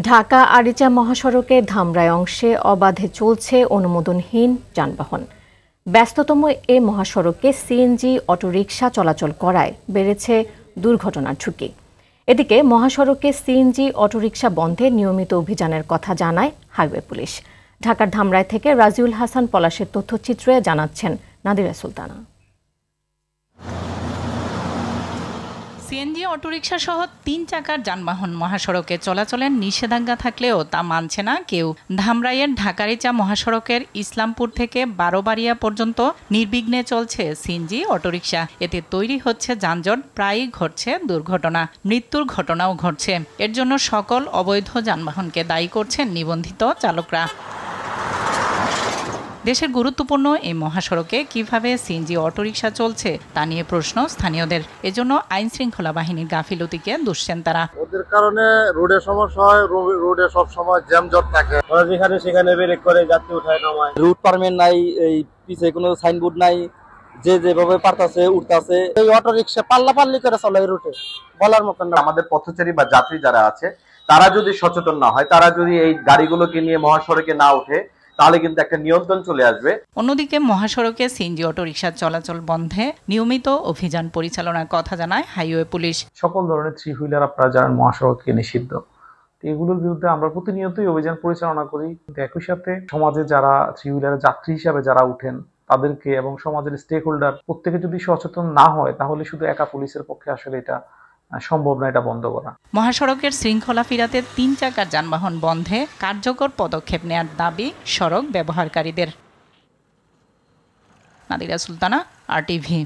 ঢাকা আরিচা মহাসড়কের ধামরাই অংশে অবাধে চলছে অনুমোদনহীন যানবাহন। ব্যস্ততম এ মহাসড়কে সিএনজি অটোরিকশা চলাচল করায় বেড়েছে দুর্ঘটনার ঝুঁকি। এদিকে মহাসড়কে সিএনজি অটোরিকশা বন্ধে নিয়মিত অভিযানের কথা জানায় হাইওয়ে পুলিশ। ঢাকার ধামরাই থেকে রাজিউল হাসান পলাশের তথ্যচিত্রে জানাচ্ছেন নাদিরা সুলতানা। সিএনজি অটোরিকশা সহ ৩ চাকার যানবাহন মহাসড়কে চলাচলের নিষেধাজ্ঞা থাকলেও তা মানছে না কেউ। ধামরাইয়ের ঢাকা-আরিচা মহাসড়কের ইসলামপুর থেকে বারোবাড়িয়া পর্যন্ত নির্বিঘ্নে চলছে সিএনজি অটোরিকশা। এতে তৈরি হচ্ছে যানজট, প্রায়ই ঘটছে দুর্ঘটনা, মৃত্যুর ঘটনাও ঘটছে। এর জন্য সকল অবৈধ যানবাহনকে দায়ী করছেন নিবন্ধিত চালকরা। দেশের গুরুত্বপূর্ণ এই মহাসড়কে কিভাবে সিএনজি অটোরিকশা চলছে তা নিয়ে প্রশ্ন স্থানীয়দের। এজন্য আইন শৃঙ্খলা বাহিনীর গাফিলতিকে দুষছেন তারা। ওদের কারণে রোডে সমস্যা হয়, রোডে সব সময় জ্যামজট থাকে। ওরা যেখানে সেখানে ব্রেক করে যাত্রী উঠায় নামায়। রুট পারমিট নাই, এই পিছে কোনো সাইনবোর্ড নাই, যে যেভাবে পারতাছে উঠতাছে। এই অটোরিকশা পাল্লাপাল্লি করে চলে এই রুটে, বলার মতন না। আমাদের পথচারী বা যাত্রী যারা আছে তারা যদি সচেতন না হয়, তারা যদি এই গাড়িগুলোকে নিয়ে মহাসড়কে না ওঠে, তাহলে কিন্তু একটা নিয়ন্ত্রণ চলে আসবে। অন্যদিকে মহাসড়কে সিএনজি অটোরিকশার চলাচল বন্ধে নিয়মিত অভিযান পরিচালনার কথা জানায় হাইওয়ে পুলিশ। সকল ধরনের থ্রি হুইলার আপনারা জানেন মহাসড়কে নিষিদ্ধ। এগুলোর বিরুদ্ধে আমরা প্রতিনিয়তই অভিযান পরিচালনা করি। কিন্তু একই সাথে সমাজে যারা থ্রি হুইলারের যাত্রী হিসাবে যারা উঠেন তাদেরকে এবং সমাজের স্টেক হোল্ডার প্রত্যেকে যদি সচেতন না হয়, তাহলে শুধু একা পুলিশের পক্ষে আসলে এটা সম্ভব না এটা বন্ধ করা। মহাসড়কের শৃঙ্খলা ফিরাতে ৩ চাকার যানবাহন বন্ধে কার্যকর পদক্ষেপ নেয়ার দাবি সড়ক ব্যবহারকারীদের। নাদিরা সুলতানা, RTV।